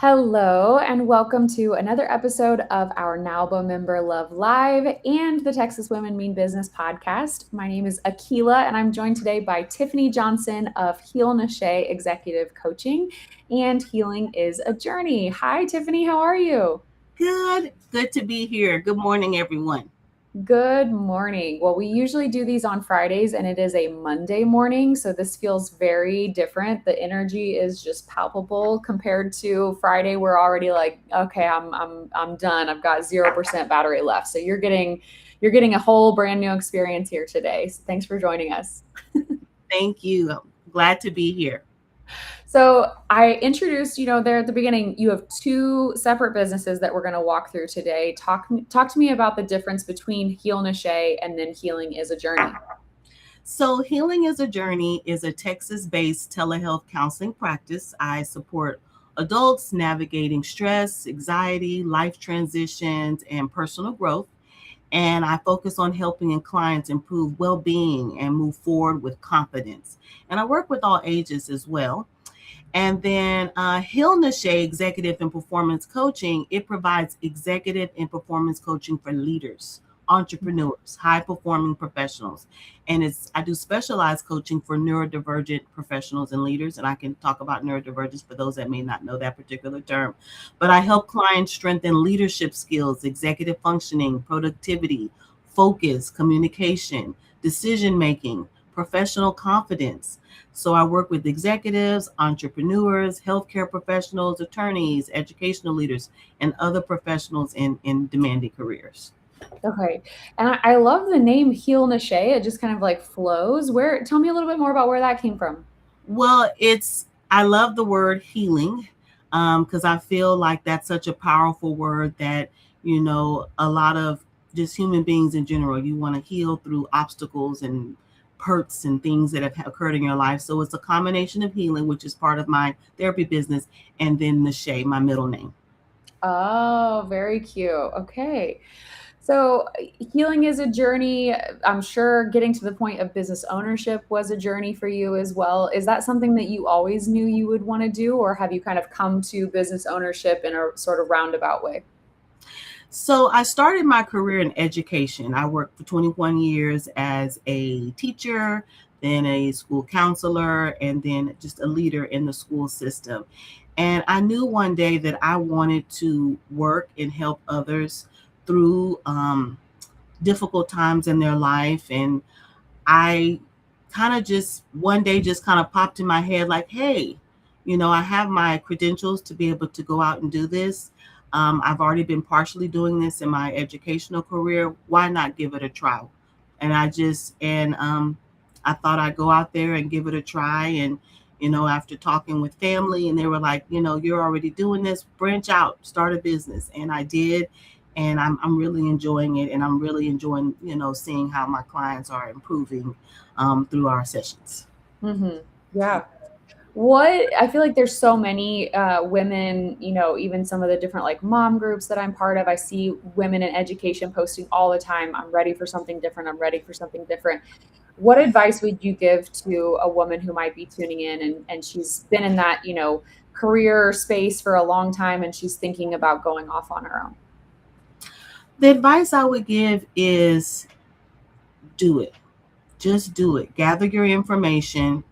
Hello, and welcome to another episode of our NAWBO Member Love Live and the Texas Women Mean Business podcast. My name is Akila, and I'm joined today by Tiffany Johnson of Heal Nashe Executive Coaching and Healing is a Journey. Hi, Tiffany. How are you? Good to be here. Good morning, everyone. Good morning. Well, we usually do these on Fridays and it is a Monday morning, so this feels very different. The energy is just palpable compared to Friday. We're already like, okay, I'm done. I've got 0% battery left. So you're getting a whole brand new experience here today. So thanks for joining us. Thank you. I'm glad to be here. So I introduced, there at the beginning, you have two separate businesses that we're going to walk through today. Talk to me about the difference between Heal Nashe and then Healing is a Journey. So, Healing is a Journey is a Texas based telehealth counseling practice. I support adults navigating stress, anxiety, life transitions, and personal growth. And I focus on helping clients improve well being and move forward with confidence. And I work with all ages as well. And then Hill Nashe Executive and Performance Coaching, it provides executive and performance coaching for leaders, entrepreneurs, high performing professionals. And I do specialized coaching for neurodivergent professionals and leaders. And I can talk about neurodivergence for those that may not know that particular term. But I help clients strengthen leadership skills, executive functioning, productivity, focus, communication, decision making, professional confidence. So I work with executives, entrepreneurs, healthcare professionals, attorneys, educational leaders, and other professionals in demanding careers. Okay. And I love the name Heal Nashe. It just kind of like flows. Tell me a little bit more about where that came from. Well, I love the word healing because I feel like that's such a powerful word that, a lot of just human beings in general, you want to heal through obstacles and hurts and things that have occurred in your life. So it's a combination of healing, which is part of my therapy business, and then Nashe, my middle name. Oh, very cute. Okay. So, healing is a journey. I'm sure getting to the point of business ownership was a journey for you as well. Is that something that you always knew you would want to do, or have you kind of come to business ownership in a sort of roundabout way? So I started my career in education. I worked for 21 years as a teacher, then a school counselor, and then just a leader in the school system. And I knew one day that I wanted to work and help others through difficult times in their life. And I kind of just one day just kind of popped in my head like, hey, I have my credentials to be able to go out and do this. I've already been partially doing this in my educational career. Why not give it a try? And I thought I'd go out there and give it a try. And, after talking with family, and they were like, you're already doing this, branch out, start a business. And I did. And I'm really enjoying it. And I'm really enjoying, seeing how my clients are improving through our sessions. Yeah. What I feel like there's so many women, even some of the different like mom groups that I'm part of. I see women in education posting all the time. I'm ready for something different. I'm ready for something different. What advice would you give to a woman who might be tuning in and she's been in that, career space for a long time and she's thinking about going off on her own? The advice I would give is do it. Just do it. Gather your information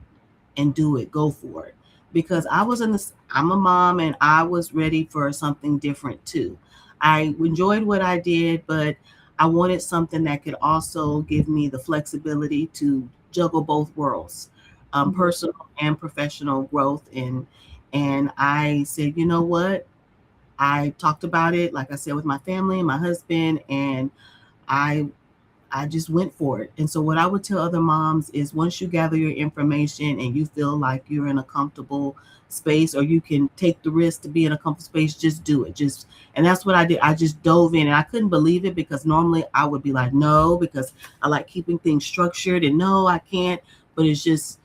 and do it. Go for it. Because I'm a mom and I was ready for something different too. I enjoyed what I did, but I wanted something that could also give me the flexibility to juggle both worlds, Mhm. personal and professional growth. And I said, you know what? I talked about it, like I said, with my family and my husband, and I I just went for it. And so what I would tell other moms is once you gather your information and you feel like you're in a comfortable space or you can take the risk to be in a comfortable space, just do it. And that's what I did. I just dove in and I couldn't believe it because normally I would be like, no, because I like keeping things structured and no, I can't. But it's just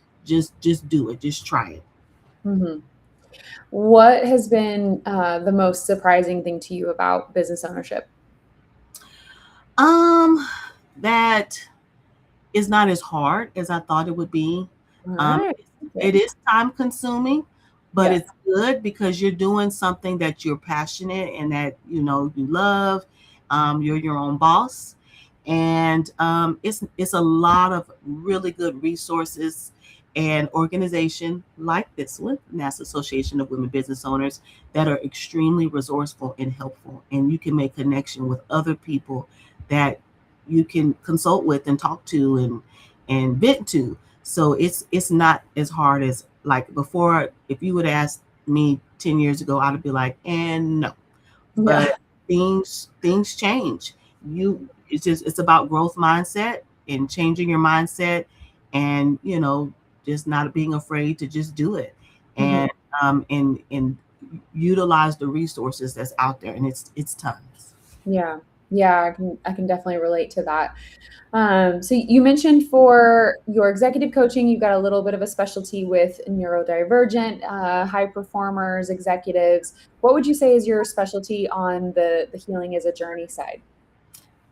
do it. Just try it. Mhm. What has been the most surprising thing to you about business ownership? Um, that is not as hard as I thought it would be. All Um, right. it Okay. is time consuming, but Yes. it's good because you're doing something that you're passionate and that you love. You're your own boss, and it's a lot of really good resources and organization like this one, National Association of Women Business Owners, that are extremely resourceful and helpful, and you can make connection with other people that you can consult with and talk to and vent to. So it's not as hard as like before. If you would ask me 10 years ago, I'd be like, and no. Yeah. But things change. It's about growth mindset and changing your mindset, and just not being afraid to just do it, Mhm. and utilize the resources that's out there, and it's tons. Yeah. Yeah, I can definitely relate to that. So you mentioned for your executive coaching, you've got a little bit of a specialty with neurodivergent, high performers, executives. What would you say is your specialty on the healing as a journey side?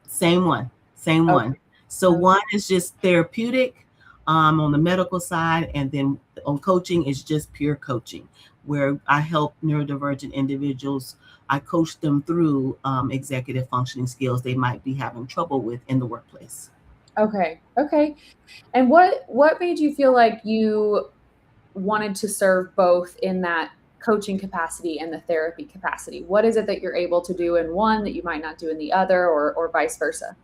Same one, same Okay. one. So Okay. one is just therapeutic, on the medical side, and then on coaching is just pure coaching, where I help neurodivergent individuals. I coach them through executive functioning skills they might be having trouble with in the workplace. Okay. Okay. And what made you feel like you wanted to serve both in that coaching capacity and the therapy capacity? What is it that you're able to do in one that you might not do in the other, or vice versa?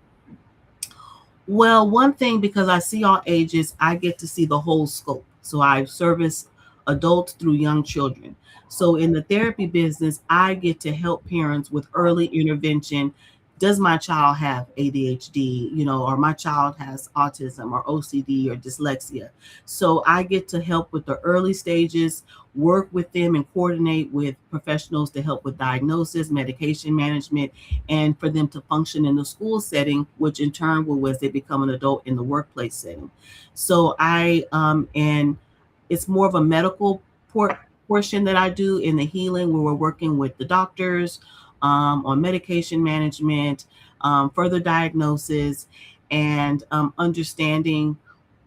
Well, one thing, because I see all ages, I get to see the whole scope. So I service adults through young children. So in the therapy business, I get to help parents with early intervention. Does my child have ADHD, or my child has autism or OCD or dyslexia? So I get to help with the early stages, work with them and coordinate with professionals to help with diagnosis, medication management, and for them to function in the school setting, which in turn will, as they become an adult, in the workplace setting. So and it's more of a medical portion that I do in the healing, where we're working with the doctors on medication management, further diagnosis, and understanding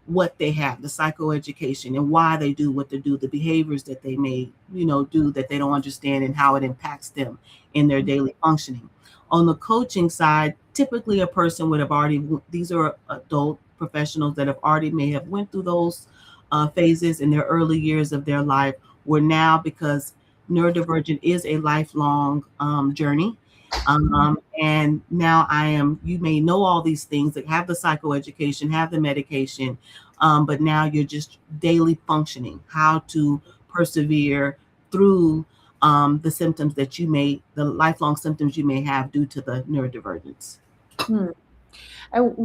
what they have, the psychoeducation, and why they do what they do, the behaviors that they may, do that they don't understand, and how it impacts them in their daily functioning. On the coaching side, typically a person would have already, these are adult professionals that have already may have went through those phases in their early years of their life, where now, because neurodivergent is a lifelong journey, and now you may know all these things, that have the psychoeducation, have the medication, but now you're just daily functioning, how to persevere through the lifelong symptoms you may have due to the neurodivergence. Hmm. And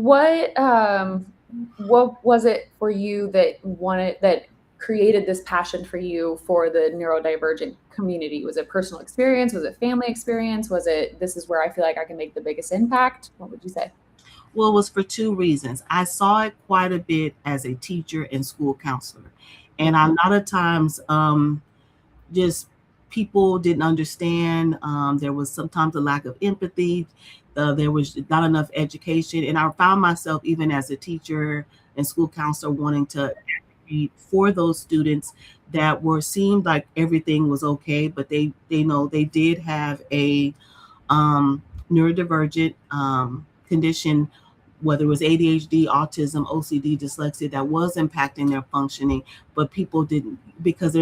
what was it for you that created this passion for you for the neurodivergent community? Was it personal experience? Was it family experience? Was it, this is where I feel like I can make the biggest impact? What would you say? Well, it was for two reasons. I saw it quite a bit as a teacher and school counselor, and a lot of times, just people didn't understand. There was sometimes a lack of empathy. There was not enough education. And I found myself, even as a teacher and school counselor, wanting to advocate for those students that were seemed like everything was okay, but they know they did have a neurodivergent condition, whether it was ADHD, autism, OCD, dyslexia, that was impacting their functioning, but people didn't, because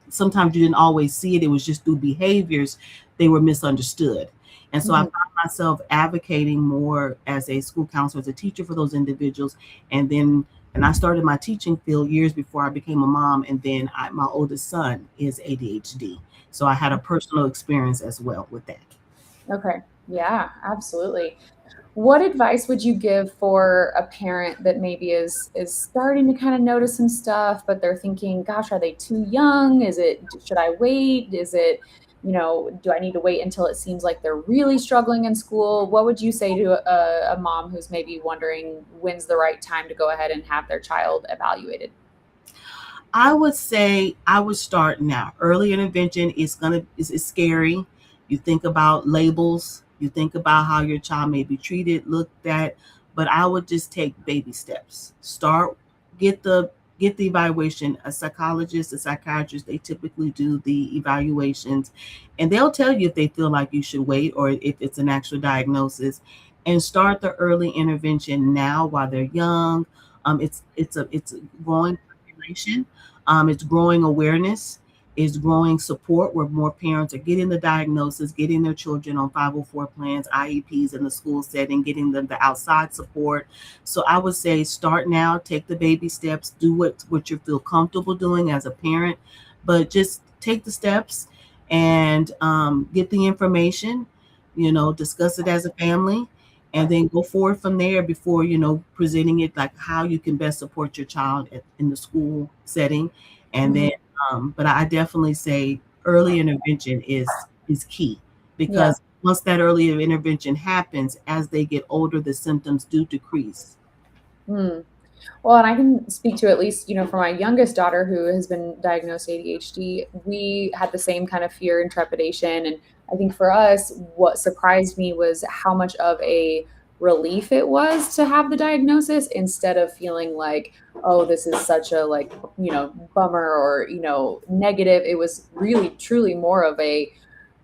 sometimes you didn't always see it. It was just through behaviors, they were misunderstood. And so I Mhm. found myself advocating more as a school counselor, as a teacher, for those individuals. And I started my teaching field years before I became a mom. And then my oldest son is ADHD. So I had a personal experience as well with that. Okay. Yeah, absolutely. What advice would you give for a parent that maybe is starting to kind of notice some stuff, but they're thinking, "Gosh, are they too young? Should I wait? Is it, do I need to wait until it seems like they're really struggling in school?" What would you say to a mom who's maybe wondering when's the right time to go ahead and have their child evaluated? I would say I would start now. Early intervention is scary. You think about labels, you think about how your child may be treated, looked at, but I would just take baby steps. Get the get the evaluation. A psychologist, a psychiatrist, they typically do the evaluations, and they'll tell you if they feel like you should wait or if it's an actual diagnosis, and start the early intervention now while they're young. It's a growing population. It's growing awareness. Is growing support where more parents are getting the diagnosis, getting their children on 504 plans, IEPs in the school setting, getting them the outside support. So I would say start now, take the baby steps, do what you feel comfortable doing as a parent, but just take the steps and get the information, discuss it as a family, and then go forward from there before, presenting it like how you can best support your child in the school setting. And Mhm. then but I definitely say early intervention is key, Yeah. because once that early intervention happens, as they get older, the symptoms do decrease. Mm. Well, and I can speak to at least, for my youngest daughter who has been diagnosed ADHD, we had the same kind of fear and trepidation. And I think for us, what surprised me was how much of a relief it was to have the diagnosis instead of feeling like, oh, this is such a like, bummer or, negative. It was really truly more of a,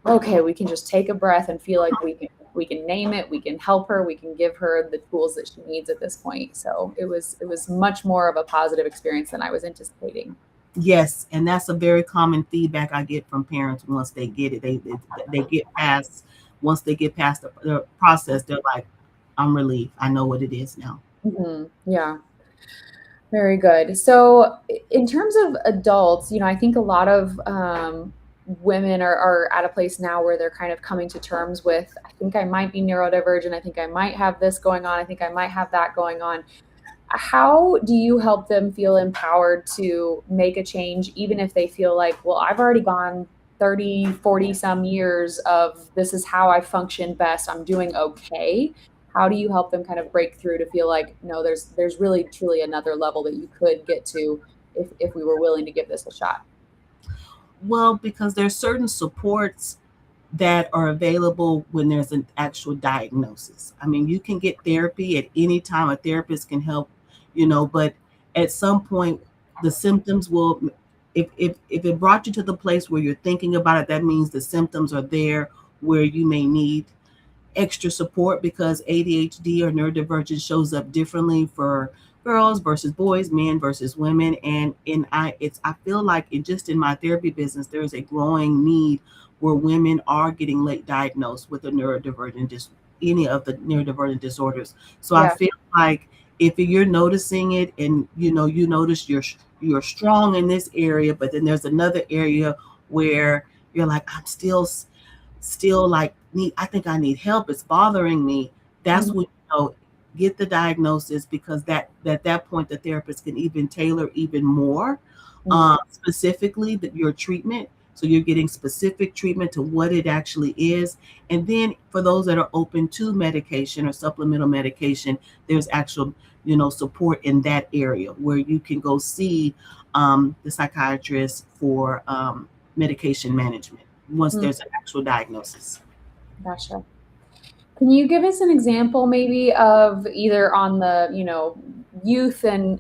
okay, we can just take a breath and feel like we can name it, we can help her, we can give her the tools that she needs at this point. So it was much more of a positive experience than I was anticipating. Yes, and that's a very common feedback I get from parents once they get it. They get past once they get past the process, they're like, I'm relieved. I know what it is now. Yeah. Very good. So, in terms of adults, I think a lot of women are at a place now where they're kind of coming to terms with, I think I might be neurodivergent. I think I might have this going on. I think I might have that going on. How do you help them feel empowered to make a change, even if they feel like, well, I've already gone 30, 40 some years of this is how I function best. I'm doing okay. How do you help them kind of break through to feel like, no, there's really truly another level that you could get to if we were willing to give this a shot? Well, because there's certain supports that are available when there's an actual diagnosis. I mean, you can get therapy at any time. A therapist can help, but at some point, the symptoms will, if it brought you to the place where you're thinking about it, that means the symptoms are there where you may need extra support, because ADHD or neurodivergence shows up differently for girls versus boys, men versus women. And I feel like just in my therapy business, there's a growing need where women are getting late diagnosed with a any of the neurodivergent disorders. So I Yeah. feel like if you're noticing it and you notice you're strong in this area, but then there's another area where you're like, I'm still like need I think I need help, it's bothering me. That's Mhm. when get the diagnosis, because that at that point the therapist can even tailor even more Mm. specifically your treatment, so you're getting specific treatment to what it actually is. And then for those that are open to medication or supplemental medication, there's actual support in that area where you can go see the psychiatrist for medication management once Mm. there's an actual diagnosis. Gotcha. Can you give us an example maybe of either on the, youth and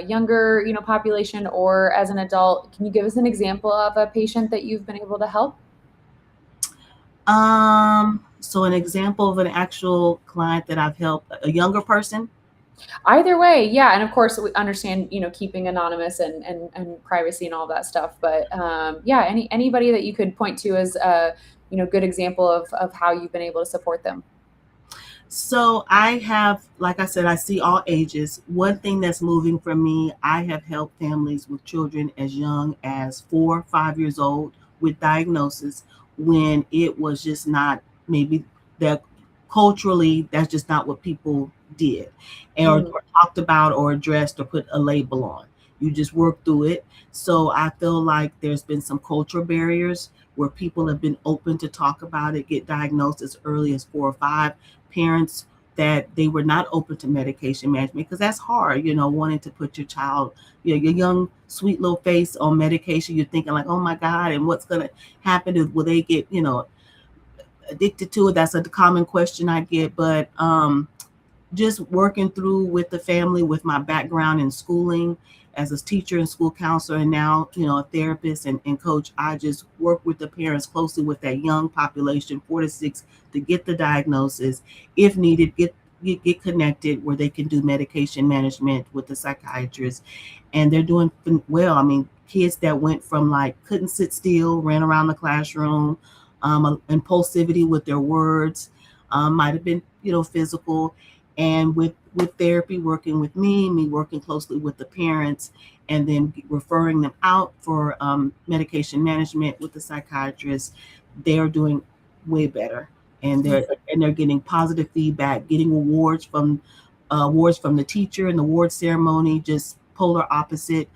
younger, population, or as an adult, can you give us an example of a patient that you've been able to help? So an example of an actual client that I've helped, a younger person. Either way, yeah, and of course we understand, keeping anonymous and privacy and all that stuff, but yeah, anybody that you could point to as a, good example of how you've been able to support them. So I have, like I said, I see all ages. One thing that's moving for me, I have helped families with children as young as 4, 5 years old with diagnosis, when it was just not, maybe that culturally, that's just not what people did, and Mm, or talked about or addressed or put a label on. You just work through it. So I feel like there's been some cultural barriers where people have been open to talk about it, get diagnosed as early as 4 or 5. Parents that they were not open to medication management, because that's hard, wanting to put your child, your young sweet little face on medication. You're thinking like, oh my God, and what's going to happen? Is will they get addicted to it? That's a common question I get. But just working through with the family, with my background in schooling as a teacher and school counselor, and now, a therapist and coach, I just work with the parents closely with that young population, 4 to 6, to get the diagnosis. If needed, get connected where they can do medication management with the psychiatrist. And they're doing well. I mean, kids that went from like couldn't sit still, ran around the classroom, impulsivity with their words, might have been, physical. And with therapy, working with me working closely with the parents, and then referring them out for medication management with the psychiatrist, they're doing way better, and they're getting positive feedback, getting awards from the teacher and the award ceremony. Just polar opposite.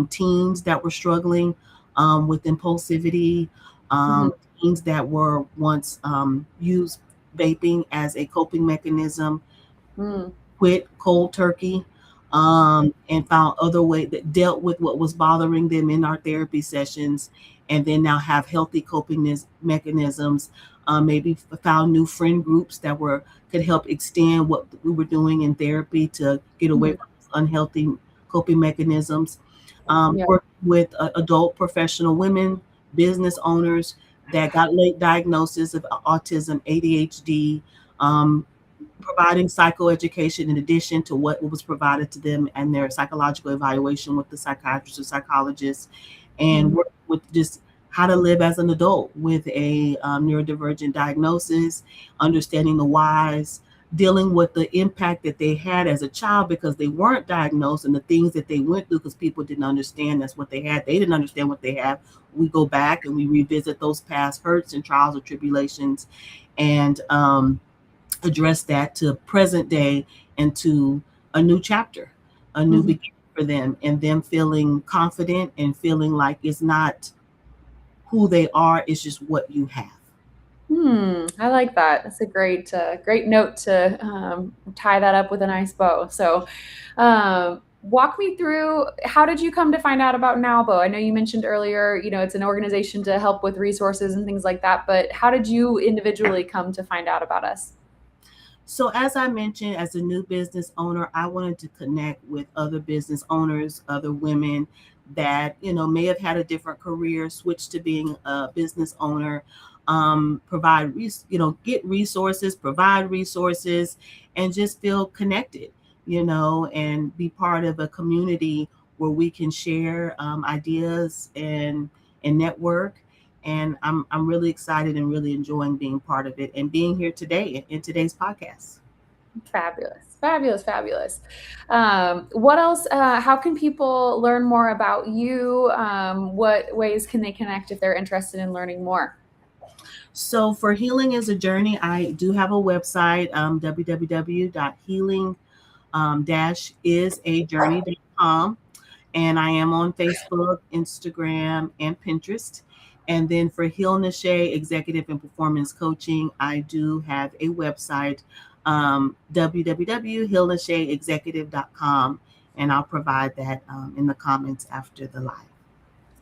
Teens that were struggling with impulsivity, Mhm. teens that were once used vaping as a coping mechanism, Mm. quit cold turkey, and found other ways that dealt with what was bothering them in our therapy sessions, and then now have healthy coping mechanisms. Maybe found new friend groups that could help extend what we were doing in therapy to get away Mhm. from unhealthy coping mechanisms. Yeah. Work with adult professional women, business owners that got late diagnosis of autism, ADHD, um, providing psychoeducation in addition to what was provided to them and their psychological evaluation with the psychiatrist or psychologist, and Mhm. work with just how to live as an adult with a neurodivergent diagnosis, understanding the whys, dealing with the impact that they had as a child because they weren't diagnosed, and the things that they went through because people didn't understand that's what they had. They didn't understand what they have. We go back and we revisit those past hurts and trials or tribulations, and address that to present day and to a new chapter, a new Mhm. beginning for them, and them feeling confident and feeling like it's not who they are, it's just what you have. I like that. That's a great note to tie that up with a nice bow. So, walk me through, how did you come to find out about NAWBO? I know you mentioned earlier, it's an organization to help with resources and things like that, but how did you individually come to find out about us? So, as I mentioned, as a new business owner, I wanted to connect with other business owners, other women that, may have had a different career, switch to being a business owner, get resources, provide resources, and just feel connected, and be part of a community where we can share ideas and network. And I'm really excited and really enjoying being part of it and being here today in today's podcast. Fabulous, fabulous, fabulous. What else? How can people learn more about you? What ways can they connect if they're interested in learning more? So for Healing is a Journey, I do have a website, www.healing isajourney.com. And I am on Facebook, Instagram, and Pinterest. And then for Heal Nashe Executive and Performance Coaching, I do have a website, www.healnasheexecutive.com. And I'll provide that in the comments after the live.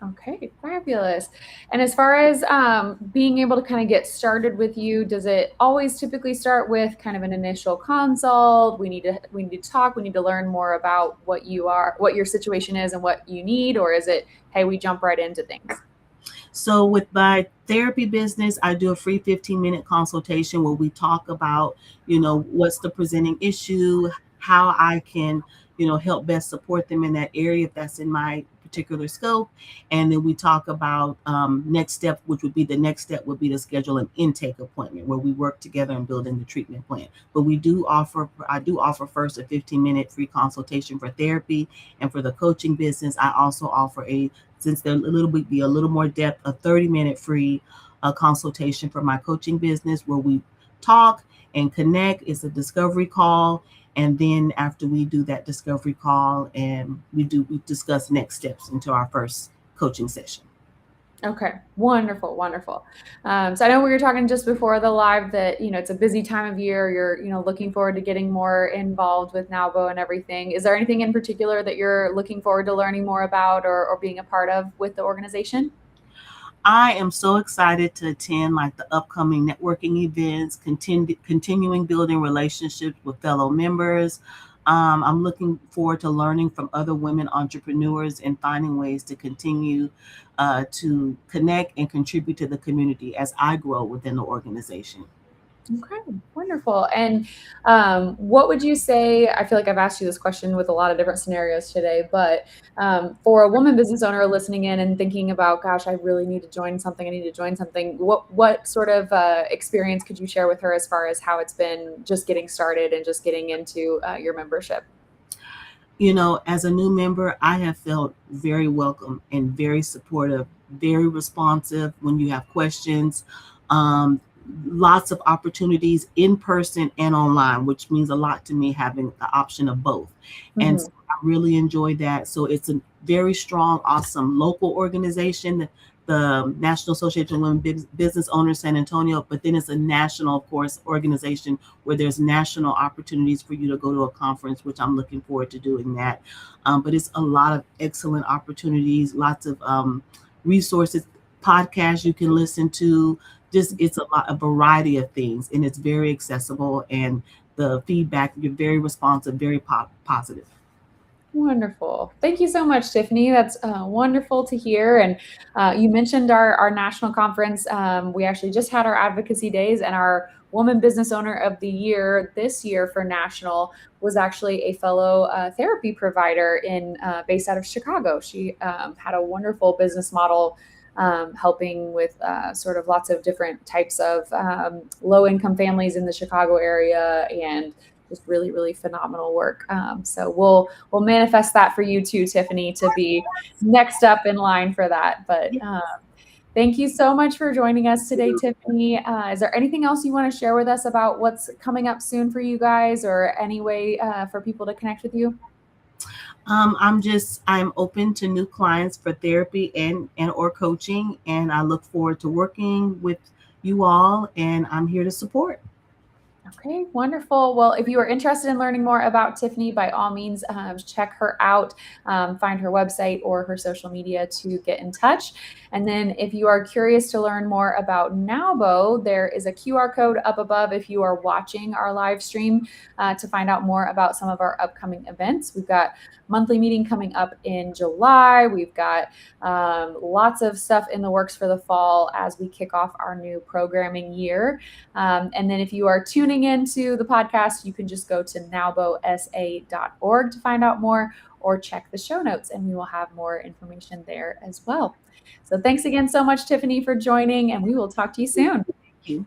Okay, fabulous. And as far as being able to kind of get started with you, does it always typically start with kind of an initial consult? We need to talk. We need to learn more about what your situation is, and what you need, or is it, hey, we jump right into things? So with my therapy business, I do a free 15-minute consultation where we talk about, what's the presenting issue, how I can, help best support them in that area if that's in my particular scope. And then we talk about next step, which would be the next step would be to schedule an intake appointment where we work together and build in the treatment plan. But I do offer first a 15-minute free consultation for therapy, and for the coaching business, I also offer since they're be a little more depth, a 30-minute free consultation for my coaching business where we talk and connect. It's a discovery call. And then after we do that discovery call, and we discuss next steps into our first coaching session. Okay, wonderful, wonderful. So I know we were talking just before the live that it's a busy time of year. You're looking forward to getting more involved with NAWBO and everything. Is there anything in particular that you're looking forward to learning more about, or being a part of with the organization? I am so excited to attend like the upcoming networking events, continuing building relationships with fellow members, I'm looking forward to learning from other women entrepreneurs and finding ways to continue to connect and contribute to the community as I grow within the organization. Okay, wonderful. And what would you say? I feel like I've asked you this question with a lot of different scenarios today, but for a woman business owner listening in and thinking about, gosh, I really need to join something. I need to join something. What sort of experience could you share with her as far as how it's been just getting started and just getting into your membership? You know, as a new member, I have felt very welcome and very supportive, very responsive when you have questions. Um, Lots of opportunities in person and online, which means a lot to me having the option of both. And Mhm. so I really enjoy that. So it's a very strong, awesome local organization, the National Association of Women Business Owners San Antonio, but then it's a national, of course, organization where there's national opportunities for you to go to a conference, which I'm looking forward to doing that. But it's a lot of excellent opportunities, lots of resources, podcasts you can listen to. Just it's a variety of things, and it's very accessible. And the feedback, you're very responsive, very positive. Wonderful. Thank you so much, Tiffany. That's wonderful to hear. And you mentioned our national conference. We actually just had our advocacy days, and our Woman Business Owner of the Year this year for national was actually a fellow therapy provider based out of Chicago. She had a wonderful business model. Helping with sort of lots of different types of low-income families in the Chicago area, and just really, really phenomenal work. So we'll manifest that for you too, Tiffany, to be next up in line for that. But thank you so much for joining us today, Tiffany. Is there anything else you want to share with us about what's coming up soon for you guys, or any way for people to connect with you? I'm open to new clients for therapy and or coaching, and I look forward to working with you all, and I'm here to support. Okay, wonderful. Well, if you are interested in learning more about Tiffany, by all means, check her out, find her website or her social media to get in touch. And then if you are curious to learn more about NAWBO, there is a QR code up above if you are watching our live stream to find out more about some of our upcoming events. We've got monthly meeting coming up in July. We've got lots of stuff in the works for the fall as we kick off our new programming year. And then if you are tuning into the podcast, you can just go to nowbosa.org to find out more, or check the show notes and we will have more information there as well. So thanks again so much, Tiffany, for joining, and we will talk to you soon. Thank you.